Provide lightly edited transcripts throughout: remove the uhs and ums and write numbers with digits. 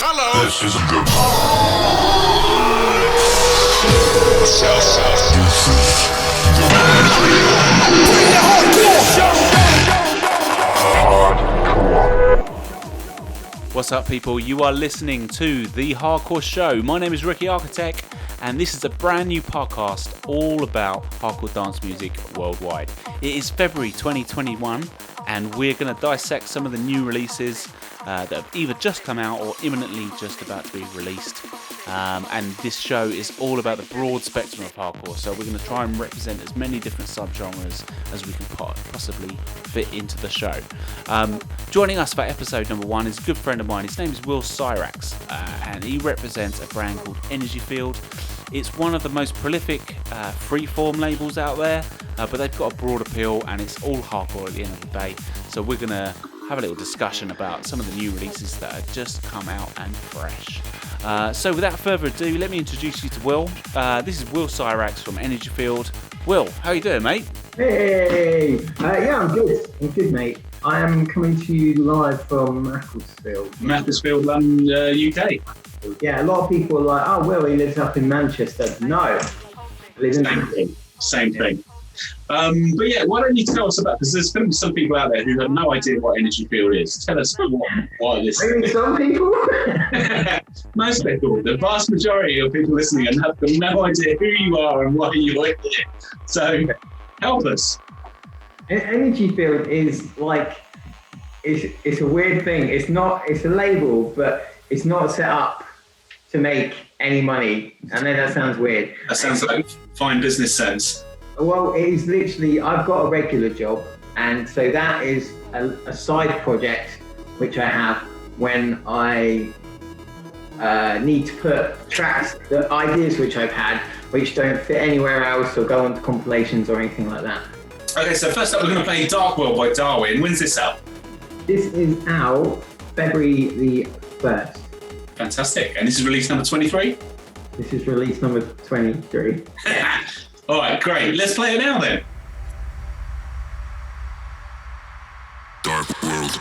Hello. This is the What's up, people? You are listening to The Hardcore Show. My name is Ricky Architect, and this is a brand new podcast all about hardcore dance music worldwide. It is February 2021, and we're going to dissect some of the new releases that have either just come out or imminently just about to be released. And this show is all about the broad spectrum of hardcore, so we're going to try and represent as many different subgenres as we can possibly fit into the show. Joining us for episode number 1 is a good friend of mine. His name is Cyrax, and he represents a brand called Energy Field. It's one of the most prolific freeform labels out there, but they've got a broad appeal, and it's all hardcore at the end of the day. So we're going to have a little discussion about some of the new releases that have just come out and fresh. So without further ado, let me introduce you to Will. This is Cyrax from Energy Field. Will, how you doing, mate? Hey! Yeah, I'm good. I'm good, mate. I am coming to you live from Hackedface. Hackedface, UK. Yeah, a lot of people are like, oh, Will, he lives up in Manchester. No. I live in Same thing. But yeah, why don't you tell us about, because there's going to be some people out there who have no idea what Energy Field is. Tell us what this is. Maybe some people? Most people, the vast majority of people listening and have no idea who you are and why you are here. So help us. Energy Field is like, it's a weird thing. It's a label, but it's not set up to make any money. I know that sounds weird. That sounds like fine business sense. Well, it is literally, I've got a regular job, and so that is a side project which I have when I need to put tracks, the ideas which I've had, which don't fit anywhere else or go onto compilations or anything like that. Okay, so first up we're going to play Dark World by Darwin. When's this out? This is out February the 1st. Fantastic. And this is release number 23? This is release number 23. All right, great. Let's play it now then. Dark World.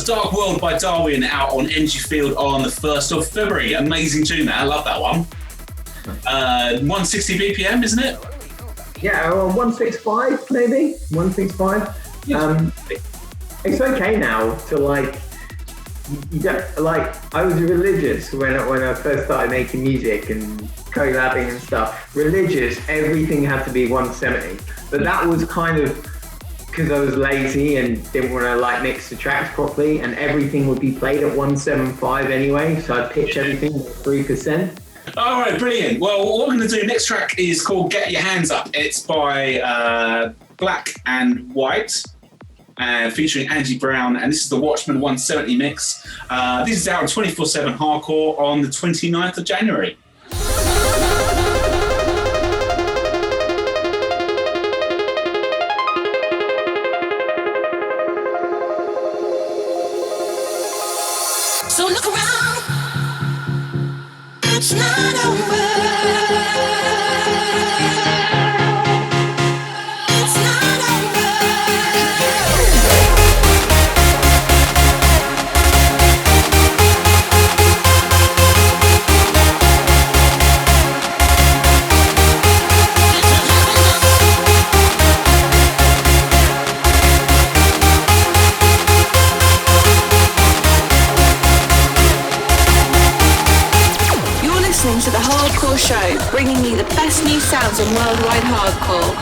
Dark World by Darwin out on Energy Field on the 1st of February. Amazing tune there. I love that one. 160 BPM, isn't it? Yeah, 165 maybe. 165. It's okay now to like you don't like. I was religious when I first started making music and collabing and stuff. Religious, everything had to be 170. But that was kind of because I was lazy and didn't want to like mix the tracks properly, and everything would be played at 175 anyway. So I'd pitch everything at 3%. All right, brilliant. Well, what we're going to do next track is called "Get Your Hands Up." It's by Black and White. Featuring Angie Brown, and this is the Watchmen 170 mix. This is out on 24/7 Hardcore on the 29th of January. So look around, it's not over. To the Hardcore Show, bringing you the best new sounds on worldwide hardcore.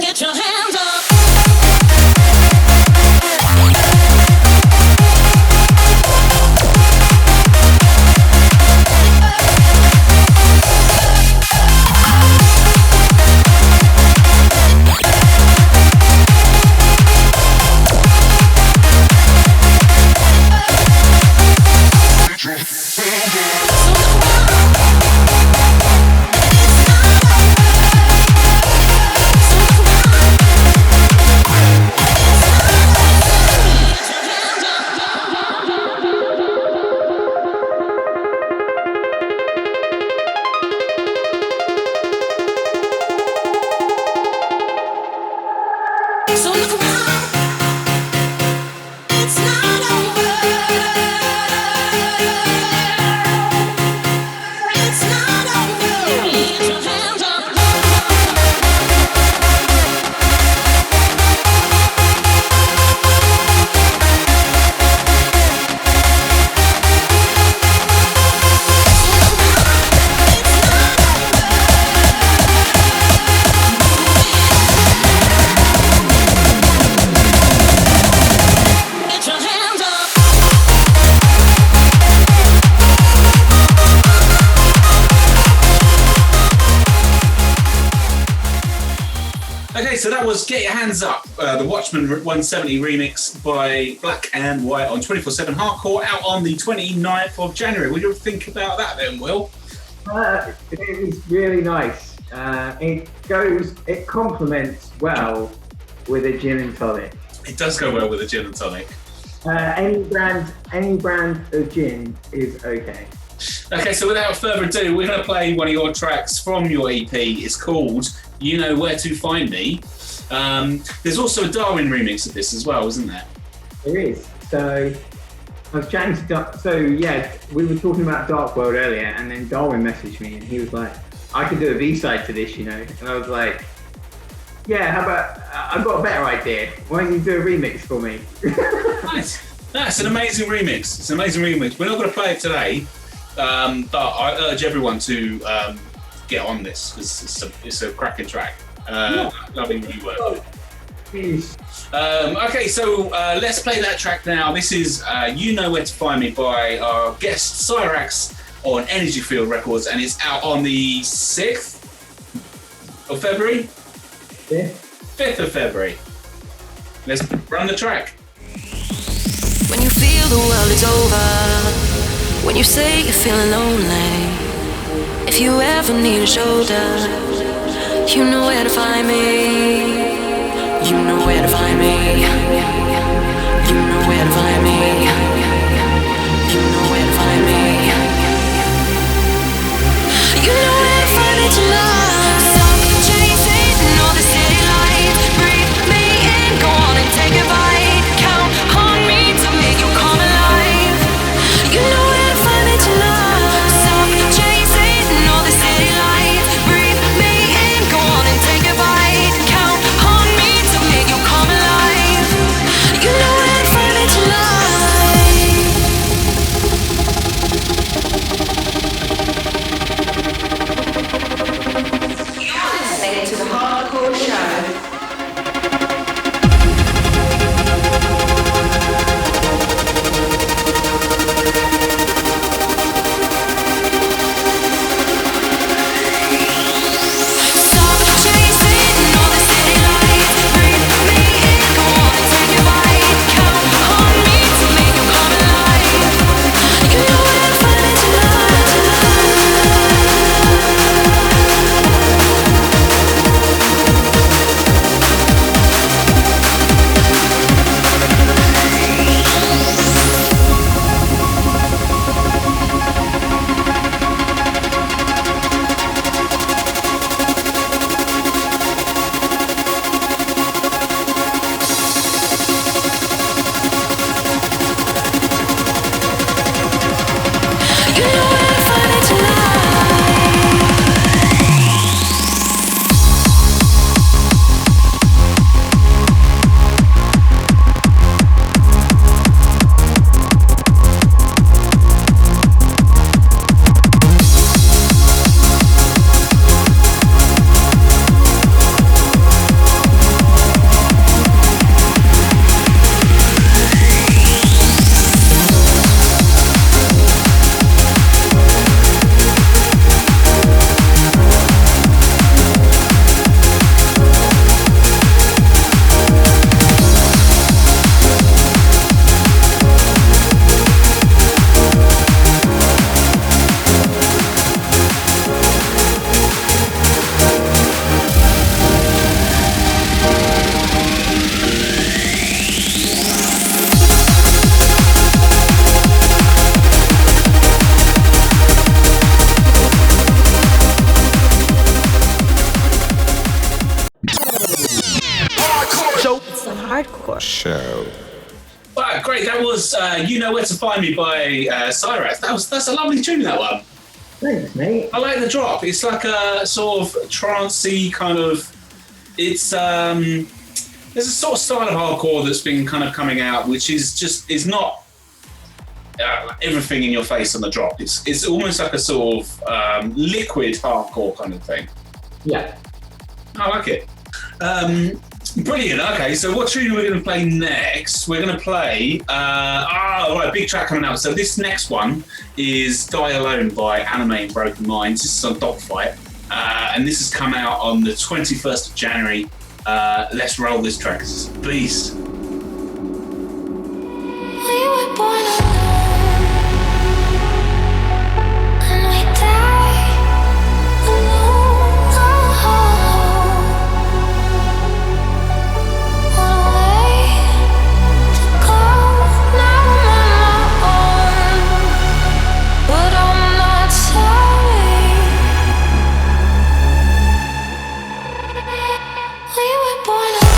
Get your hands up. So that was Get Your Hands Up, the Watchmen 170 remix by Black and White on 24/7 Hardcore, out on the 29th of January. What do you think about that then, Will? It was really nice. It complements well with a gin and tonic. It does go well with a gin and tonic. Any brand of gin is okay. Okay, so without further ado, we're going to play one of your tracks from your EP. It's called You Know Where to Find Me. There's also a Darwin remix of this as well, isn't there? There is. So I was chatting to we were talking about Dark World earlier, and then Darwin messaged me and he was like, I could do a B-side to this, you know. And I was like, yeah, how about, I've got a better idea. Why don't you do a remix for me? Nice. That's an amazing remix. It's an amazing remix. We're not going to play it today, but I urge everyone to get on this because it's a cracking track. Loving you work. Please. Okay, so let's play that track now. This is You Know Where to Find Me by our guest Cyrax on Energy Field Records, and it's out on the 6th of February? 5th of February. Let's run the track. When you feel the world is over, when you say you're feeling lonely, if you ever need a shoulder, you know where to find me. You know where to find me. You know where to find me. You know where to find me. You know where to find me tonight. Stop chasing all the city lights. Breathe me in, go on and take a bite. Count on me to make you come alive. You know where to find me tonight. Stop chasing all the city lights. Breathe me in, go on and take a bite. Count on me. Show. Wow, great. That was You Know Where to Find Me by Cyrax. That's a lovely tune, that one. Thanks, mate. I like the drop. It's like a sort of trancey kind of. It's there's a sort of style of hardcore that's been kind of coming out, which is not everything in your face on the drop. It's almost like a sort of liquid hardcore kind of thing. Yeah. I like it. Brilliant. Okay, so what tune are we going to play next? We're going to play. Right, big track coming up. So this next one is "Die Alone" by Anime and Broken Minds. This is on Dogfight, and this has come out on the 21st of January. Let's roll this track, please. We were born alone, and we die alone. What a way to go. Now I'm on my own, but I'm not sorry. We were born alone.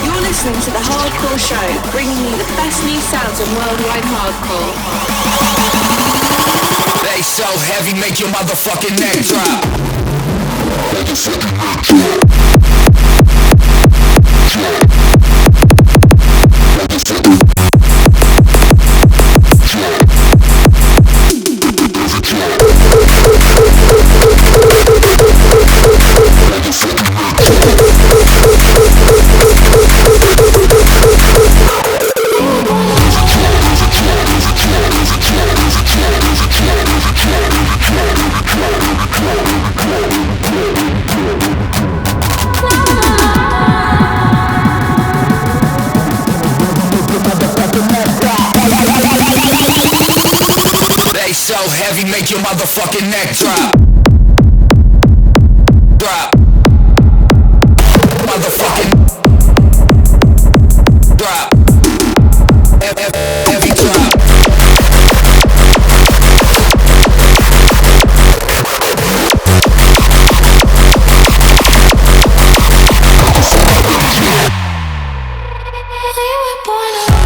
You're listening to The Hardcore Show, bringing you the best new sounds in worldwide hardcore. They so heavy, make your motherfucking neck drop. They so heavy, make your motherfucking neck drop. Drop. Motherfucking drop. Heavy drop. We were born alone.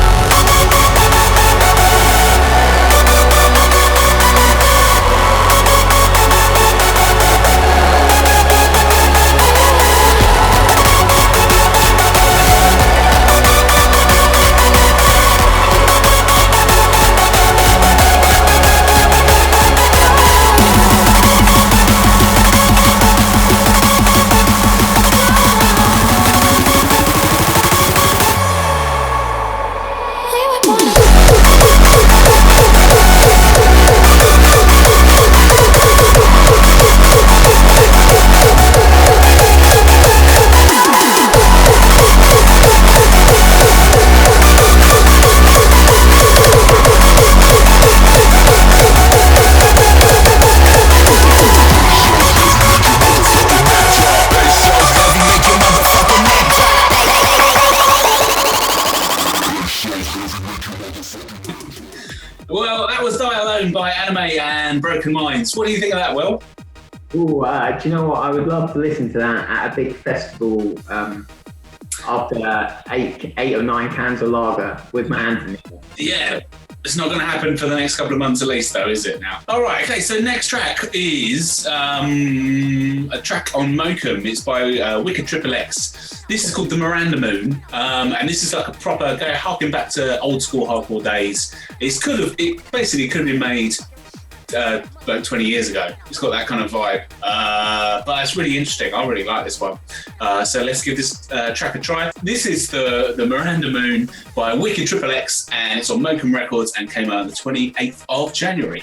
Well, that was Die Alone by Anime and Broken Minds. What do you think of that, Will? Ooh, do you know what? I would love to listen to that at a big festival after eight or nine cans of lager with my hands in it. Yeah, it's not going to happen for the next couple of months at least, though, is it now? All right, okay, so next track is a track on Mokum. It's by Wicked Triple X. This is called The Miranda Moon, and this is like a proper, harking back to old school hardcore days. It basically could have been made like 20 years ago. It's got that kind of vibe, but it's really interesting. I really like this one. So let's give this track a try. This is the Miranda Moon by Wicked Triple X, and it's on Mokum Records and came out on the 28th of January.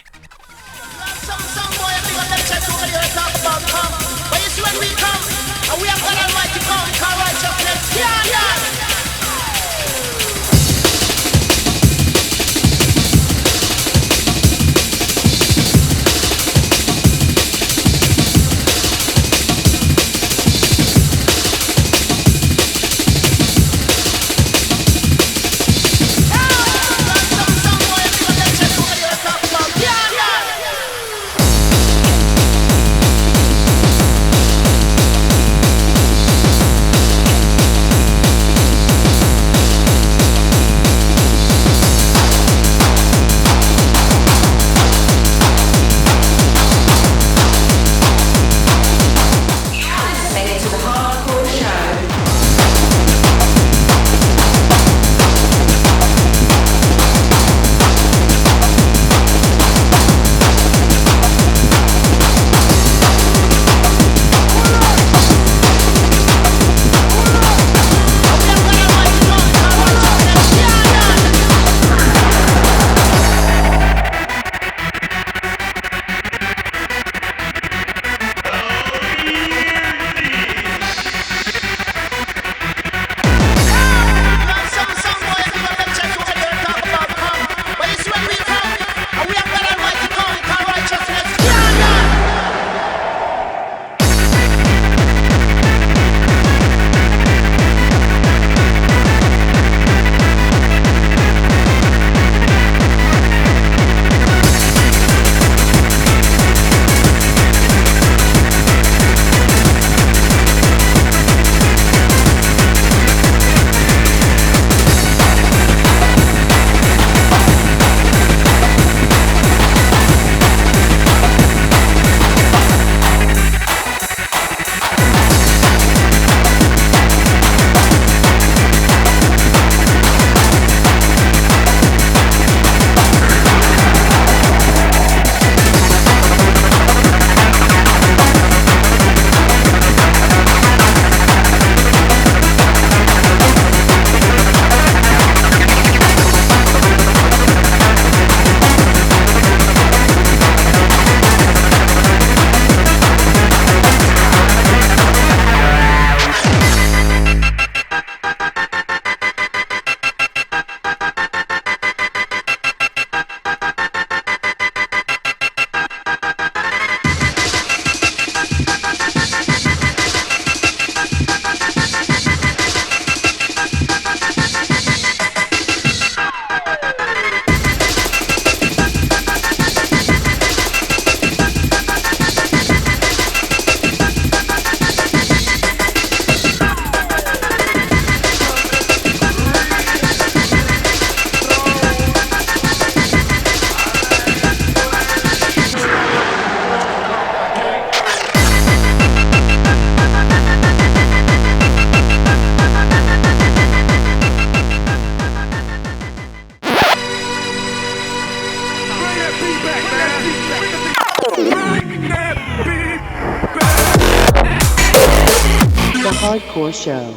Hardcore Show.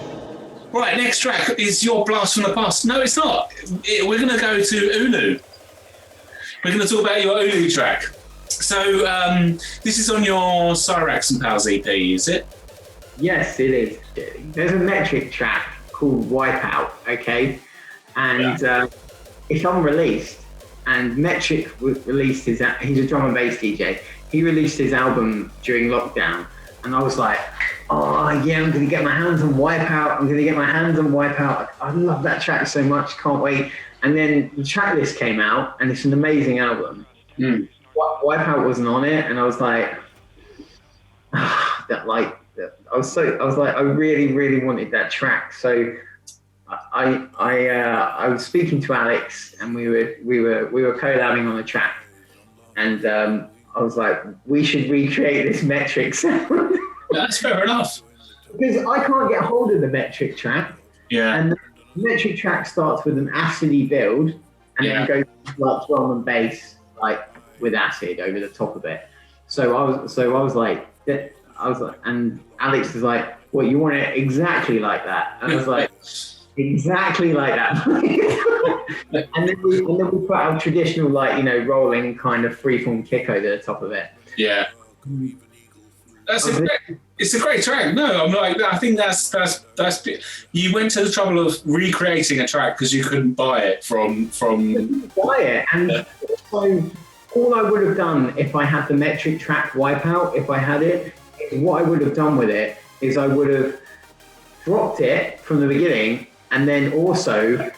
Right, next track is your blast from the past. No, it's not. We're going to go to Oulu. We're going to talk about your Oulu track. So this is on your Cyrax and Pals EP, is it? Yes, it is. There's a Metric track called Wipeout, okay? And it's unreleased. And Metric released he's a drum and bass DJ. He released his album during lockdown. And I was like, oh yeah, I'm going to get my hands on Wipeout. I love that track so much, can't wait. And then the Tracklist came out, and it's an amazing album. Wipeout wasn't on it, and I was like, I really, really wanted that track. So I was speaking to Alex, and we were collabing on a track, and I was like, we should recreate this Metric sound. That's fair enough. Because I can't get hold of the Metric track. Yeah. And the Metric track starts with an acidy build, and then goes like drum and bass, like with acid over the top of it. So I was like, and Alex was like, "Well, you want it exactly like that?" And I was like, "Exactly like that." and then we put our traditional, like, you know, rolling kind of freeform kick over the top of it. Yeah. It's a great track. No, I'm like, I think that's. You went to the trouble of recreating a track because you couldn't buy it from. Buy it, and so all I would have done if I had the Metric track Wipeout, if I had it, what I would have done with it is I would have dropped it from the beginning, and then also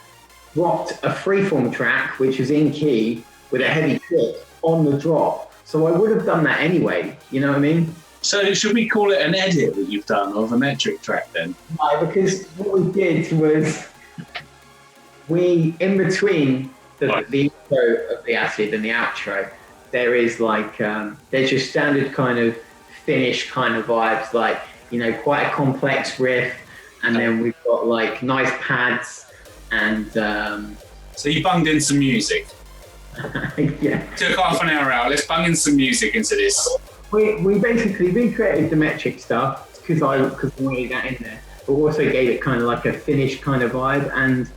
dropped a freeform track which is in key with a heavy kick on the drop. So I would have done that anyway. You know what I mean? So should we call it an edit that you've done of a Metric track then? No, because what we did was in between the intro of the acid and the outro, there is like, there's just standard kind of Finnish kind of vibes, like, you know, quite a complex riff, and then we've got like nice pads and... So you bunged in some music? Yeah. Took half an hour out, let's bung in some music into this. We basically recreated the Metric stuff because I wanted that in there, but also gave it kind of like a Finnish kind of vibe. And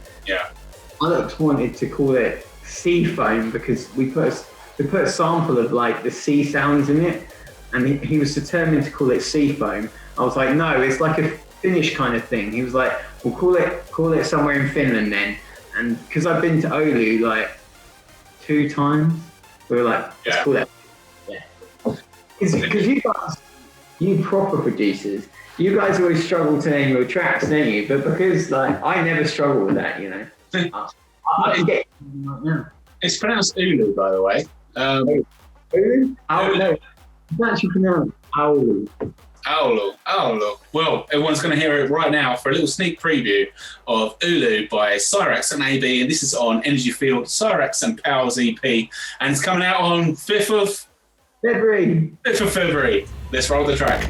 Alex wanted to call it sea foam because we put a sample of like the sea sounds in it, and he was determined to call it sea foam. I was like, no, it's like a Finnish kind of thing. He was like, well, call it somewhere in Finland then. And because I've been to Oulu like 2 times, we were like, let's call that. Because you proper producers, you guys always struggle to name your tracks, don't you? But because like I never struggle with that, you know. I get it right now. It's pronounced Oulu, by the way. Oulu? Oh no, it's actually pronounced Oulu. Oulu. Well, everyone's going to hear it right now for a little sneak preview of Oulu by Cyrax and AB, and this is on Energy Field Cyrax and Pals EP, and it's coming out on 5th of February. Let's roll the track.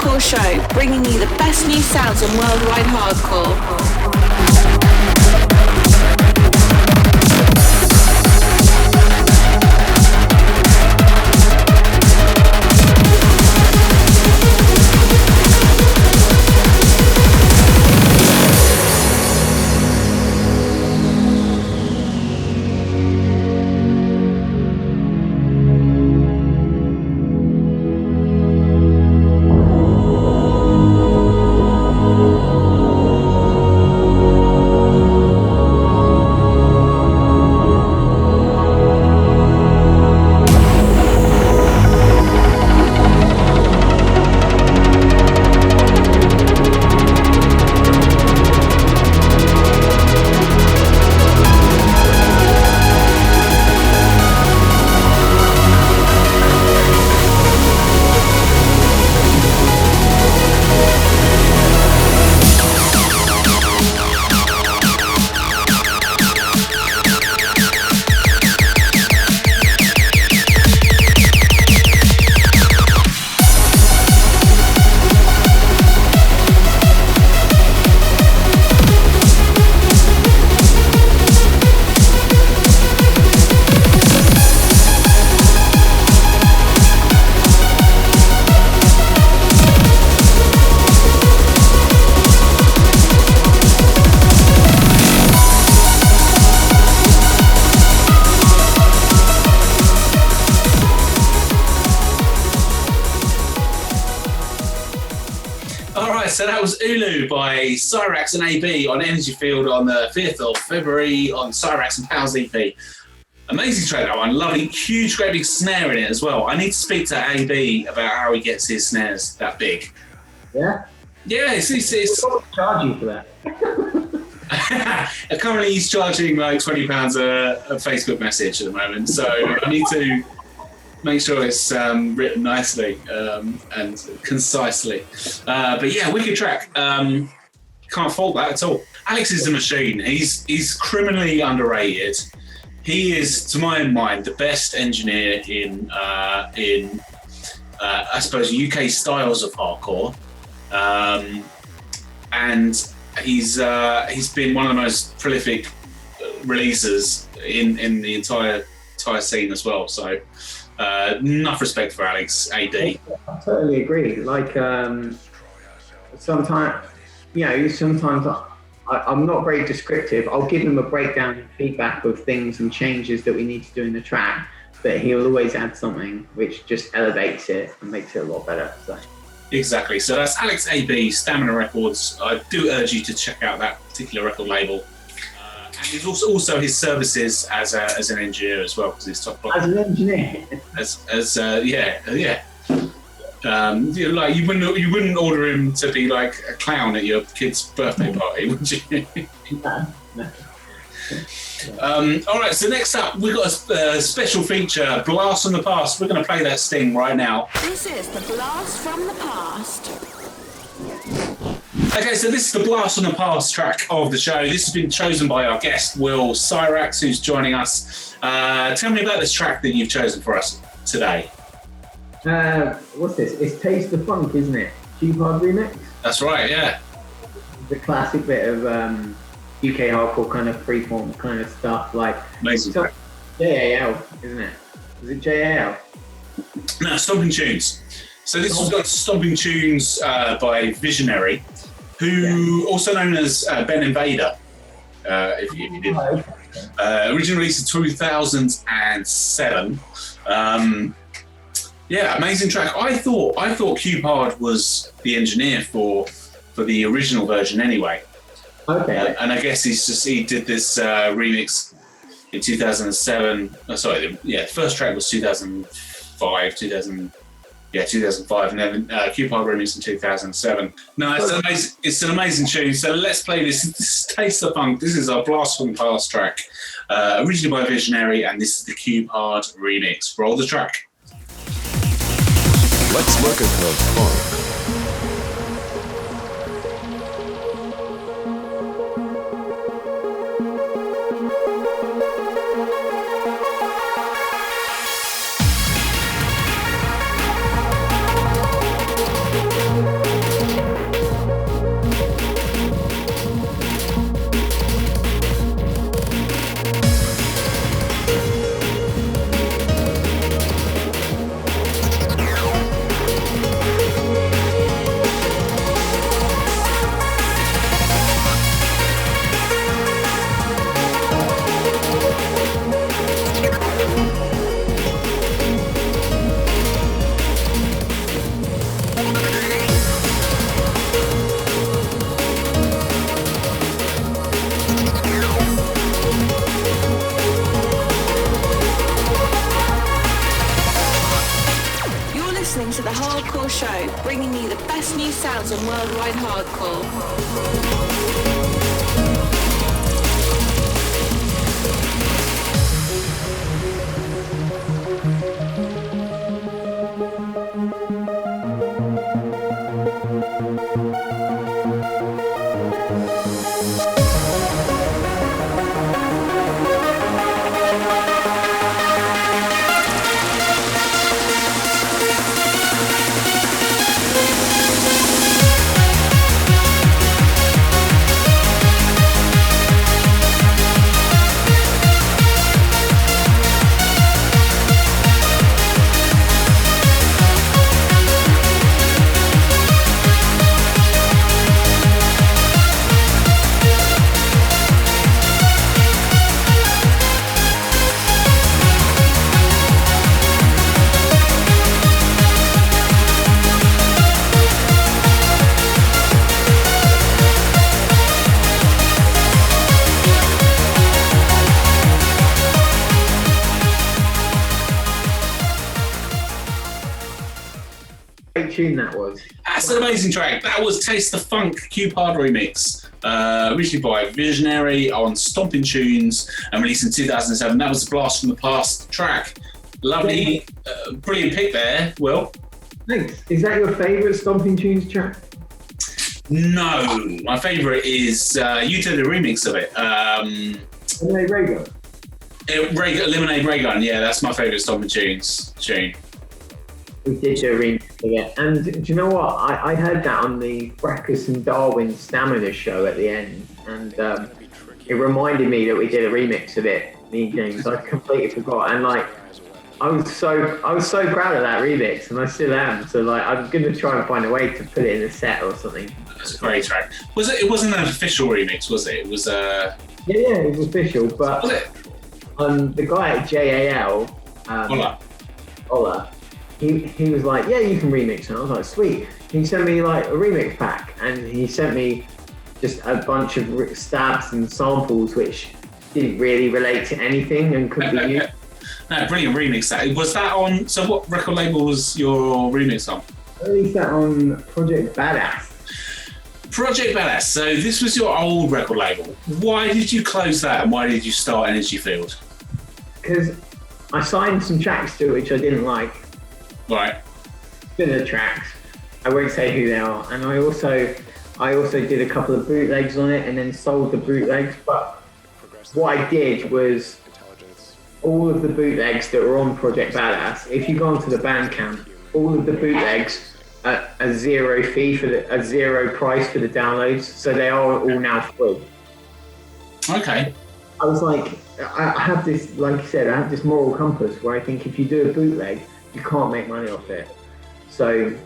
Hardcore Show, bringing you the best new sounds in worldwide hardcore. So that was Oulu by Cyrax and AB on Energy Field on the 5th of February on Cyrax and Powers EP. Amazing track, that one. Lovely, huge, great big snare in it as well. I need to speak to AB about how he gets his snares that big. Yeah? Yeah, it's I'll charge you for that. Currently he's charging like £20 a Facebook message at the moment, so I need to make sure it's written nicely and concisely. But yeah, wicked track. Can't fault that at all. Alex is a machine. He's criminally underrated. He is, to my mind, the best engineer in I suppose UK styles of hardcore, and he's been one of the most prolific releasers in the entire scene as well. So. Enough respect for Alex, AD. I totally agree. Like, sometimes I'm not very descriptive. I'll give him a breakdown and feedback of things and changes that we need to do in the track, but he'll always add something which just elevates it and makes it a lot better. So. Exactly. So that's Alex AB, Stamina Records. I do urge you to check out that particular record label. And there's also his services as an engineer as well, because he's top. As an engineer. Like you wouldn't order him to be like a clown at your kid's birthday party, would you? No. All right. So next up, we've got a special feature, Blast from the Past. We're going to play that sting right now. This is the Blast from the Past. Okay, so this is the Blast from the Past track of the show. This has been chosen by our guest, Will Cyrax, who's joining us. Tell me about this track that you've chosen for us today. What's this? It's Taste the Funk, isn't it? Cube Hard remix? That's right, yeah. The classic bit of UK hardcore kind of freeform kind of stuff, like... Amazing track. JAL, isn't it? Is it JAL? No, Stompin Choonz. So this was got Stompin Choonz by Visionary, who also known as Ben Invader, if you did. Originally released in 2007. Yeah, amazing track. I thought Cube Hard was the engineer for the original version anyway. Okay. And I guess he did this remix in 2007. Oh, sorry, the first track was 2005, 2005, and then Cube Hard remix in 2007. No, it's an amazing tune. So let's play this. This is Taste the Funk. This is our Blast from the Past track, originally by Visionary, and this is the Cube Hard remix. Roll the track. Let's look at the funk. bringing you the best new sounds on worldwide hardcore. Tune that was. That's an amazing track. That was Taste the Funk Cube Hard remix, originally by Visionary on Stompin Choonz and released in 2007. That was a Blast from the Past track. Lovely, brilliant pick there, Will. Thanks. Is that your favourite Stompin Choonz track? No, my favourite is you did a remix of it. Lemonade Ray Gun. Lemonade Ray Gun. Yeah, that's my favourite Stompin Choonz tune. We did do a remix of it. And do you know what? I heard that on the Freshest and Darwin Stamina show at the end. And it reminded me that we did a remix of it, me and James. I completely forgot. And like, I was so proud of that remix, and I still am. So like, I'm gonna try and find a way to put it in a set or something. That's a great track. Was it? It wasn't an official remix, was it? It was. Yeah, it was official. But was it? The guy at JAL, Ola, he was like, yeah, you can remix, and I was like, sweet. He sent me like a remix pack, and he sent me just a bunch of stabs and samples which didn't really relate to anything and couldn't be used. No, brilliant remix. That was that on. So, what record label was your remix on? I released that on Project Badass. Project Badass. So, this was your old record label. Why did you close that, and why did you start Energy Field? Because I signed some tracks to it which I didn't like. Right. Filler tracks. I won't say who they are. And I also did a couple of bootlegs on it and then sold the bootlegs. But what I did was all of the bootlegs that were on Project Badass, if you go onto the Bandcamp, all of the bootlegs at a zero price for the downloads. So they are all now free. Okay. I was like, I have this, like you said, I have this moral compass where I think if you do a bootleg, you can't make money off it. So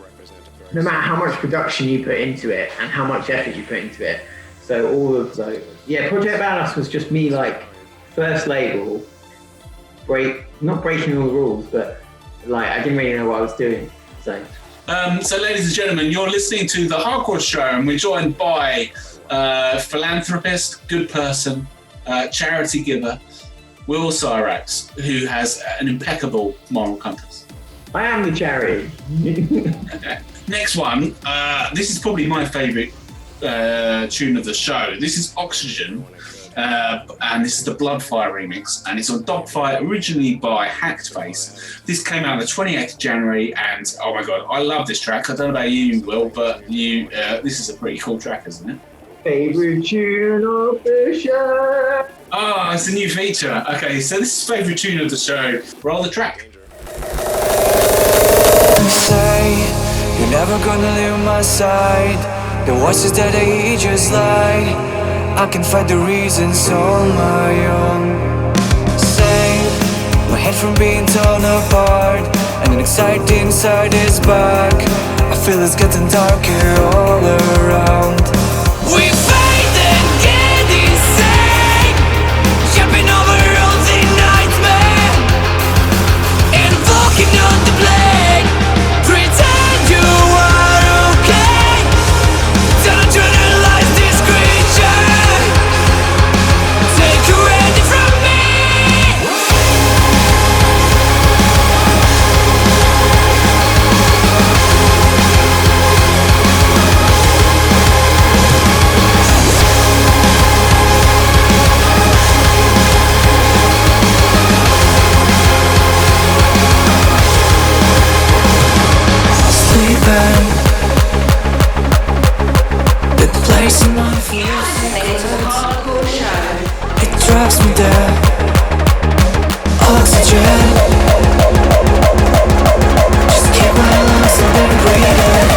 no matter how much production you put into it and how much effort you put into it. So Project Badass was just me like first label, not breaking all the rules, but like I didn't really know what I was doing. So ladies and gentlemen, you're listening to The Hardcore Show, and we're joined by philanthropist, good person, charity giver, Will Cyrax, who has an impeccable moral compass. I am the charity. Next one, this is probably my favourite tune of the show. This is Oxygen, and this is the Bloodfire remix, and it's on Dogfight, originally by Hackedface. This came out on the 28th of January, and oh my god, I love this track. I don't know about you, Will, but this is a pretty cool track, isn't it? Favorite tune of the show. Oh, it's a new feature. Okay, so this is favourite tune of the show. Roll the track. Say you're never gonna leave my side. The voices that I hear just lie. I can find the reasons on my own. Save my head from being torn apart, and an anxiety inside is back. I feel it's getting darker all around. We fight and get insane, jumping over roads in nightmare, invoking on the blade. Pretend you are okay. Don't internalize this creature. Take your hand from me. knocks me down. Oxygen, just keep my lungs open, breathing.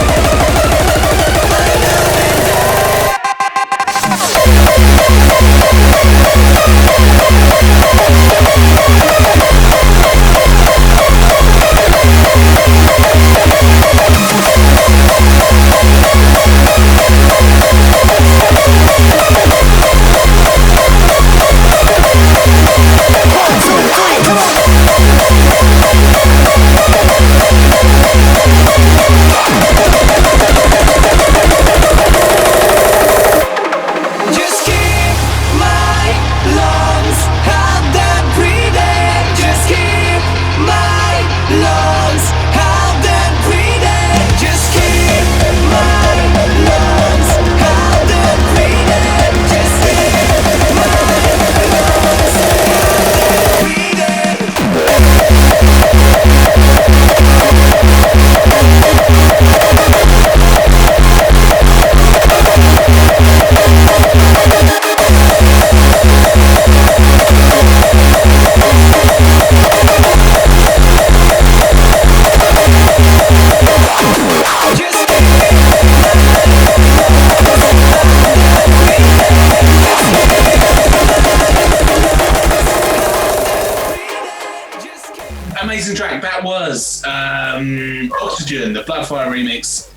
Amazing track. That was Oxygen, the Bloodfire remix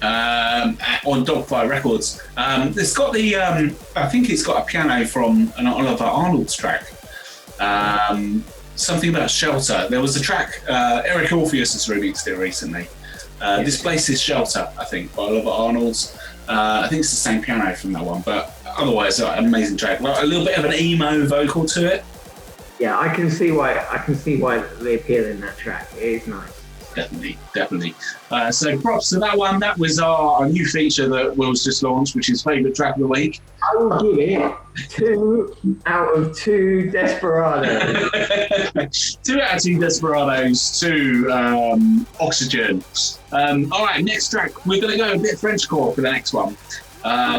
on Dogfight Records. It's got the, I think it's got a piano from an Oliver Arnold's track. Something about Shelter. There was a track Eric Orpheus has remixed it recently. This Place is Shelter, I think, by Oliver Arnold's. I think it's the same piano from that one, but otherwise, an amazing track. Like, a little bit of an emo vocal to it. Yeah, I can see why they appeal in that track. It is nice. Definitely. So props to that one. That was our new feature that Will's just launched, which is favourite track of the week. I will give it 2 out of 2 Desperados. 2 out of 2 Desperados to Oxygen. All right, next track. We're going to go a bit Frenchcore for the next one.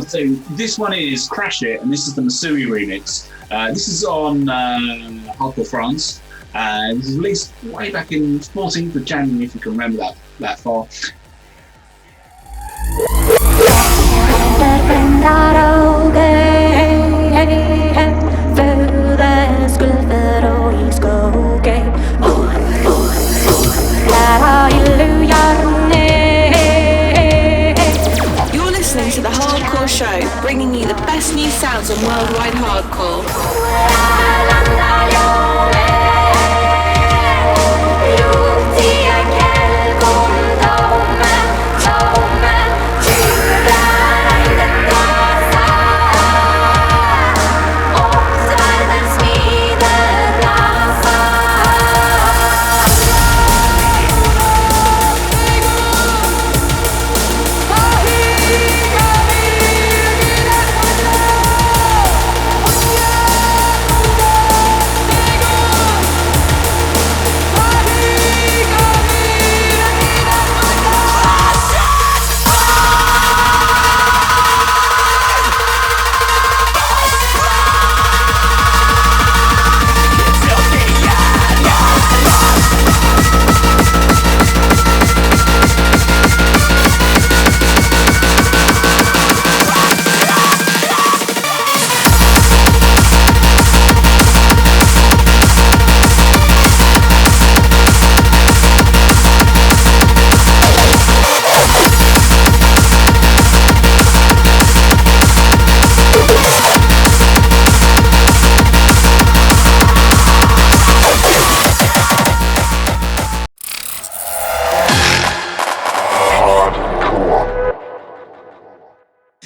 So this one is Crash It, and this is the Maissouille remix. This is on Hardcore France. This was released way back in 14th of January, if you can remember that far. You're listening to The Hardcore Show, bringing you the best new sounds on worldwide hardcore.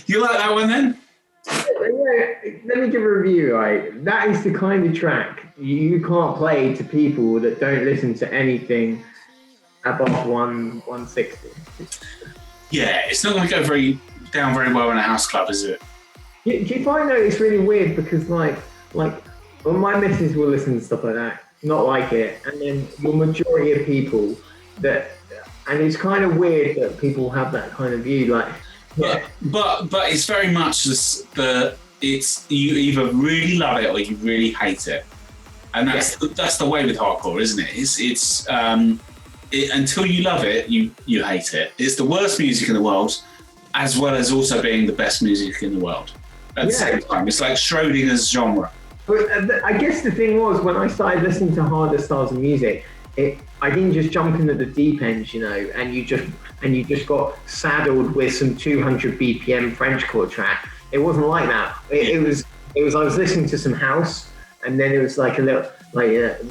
You like that one then? Let me give a review, right? That is the kind of track you can't play to people that don't listen to anything above 160. Yeah, it's not going to go down very well in a house club, is it? Do you find that it's really weird because like well, my missus will listen to stuff like that, not like it, and then the majority of people that, and it's kind of weird that people have that kind of view, like. Yeah. But it's very much the it's you either really love it or you really hate it, and that's the way with hardcore, isn't it? It's until you love it, you hate it. It's the worst music in the world, as well as also being the best music in the world at the same time. It's like Schrodinger's genre. But I guess the thing was, when I started listening to harder styles of music, I didn't just jump into the deep end, you know, and you just got saddled with some 200 BPM Frenchcore track. It wasn't like that. It was I was listening to some house, and then it was like a little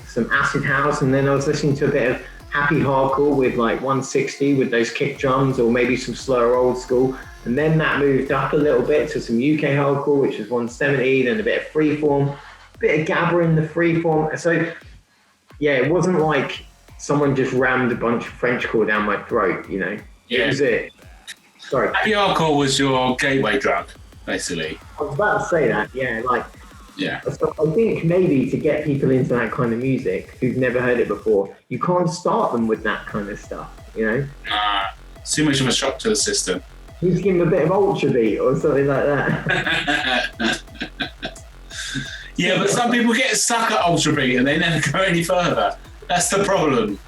some acid house, and then I was listening to a bit of happy hardcore with like 160 with those kick drums, or maybe some slower old school. And then that moved up a little bit to some UK hardcore, which was 170, then a bit of freeform, a bit of gabber in the freeform. So, yeah, it wasn't like someone just rammed a bunch of Frenchcore down my throat, you know? Yeah. It was it. Sorry. Happy hardcore was your gateway drug, basically. I was about to say that, yeah. Yeah. So I think maybe to get people into that kind of music who've never heard it before, you can't start them with that kind of stuff, you know? It's too much of a shock to the system. You just give them a bit of ultra beat or something like that. Yeah, but some people get stuck at ultra beat and they never go any further. That's the problem.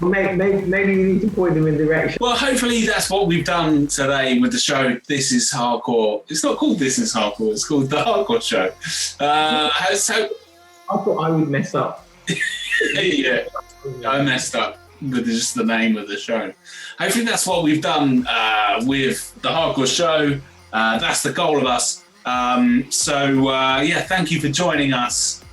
Maybe you need to point them in direction. Well, hopefully that's what we've done today with the show. This is Hardcore. It's not called This is Hardcore. It's called The Hardcore Show. So I thought I would mess up. yeah, I messed up with just the name of the show. Hopefully that's what we've done with The Hardcore Show. That's the goal of us. Thank you for joining us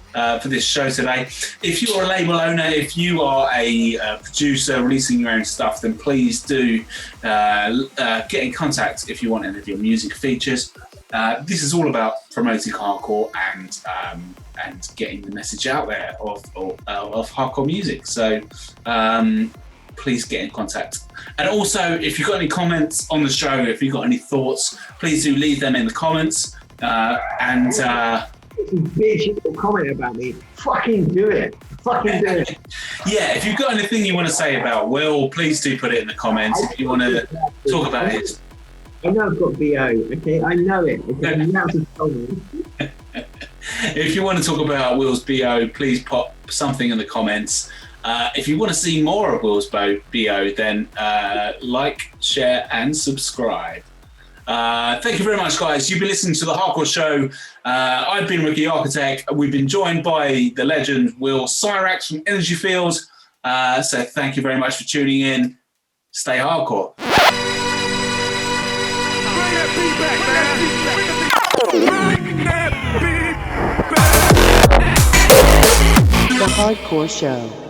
for this show today. If you're a label owner, if you are a producer releasing your own stuff, then please do get in contact if you want any of your music features. This is all about promoting hardcore and getting the message out there of hardcore music. So please get in contact. And also, if you've got any comments on the show, if you've got any thoughts, please do leave them in the comments. Bitch, you can comment about me. Fucking do it. Yeah, if you've got anything you want to say about Will, please do put it in the comments. If you want to talk about it. I know I've got BO, okay? I know it, okay? You have to tell me. If you want to talk about Will's BO, please pop something in the comments. If you want to see more of Will's BO, then like, share, and subscribe. Thank you very much, guys. You've been listening to The Hardcore Show. I've been Ricky Architect. We've been joined by the legend Will Cyrax from Energy Field. So thank you very much for tuning in. Stay hardcore. The Hardcore Show.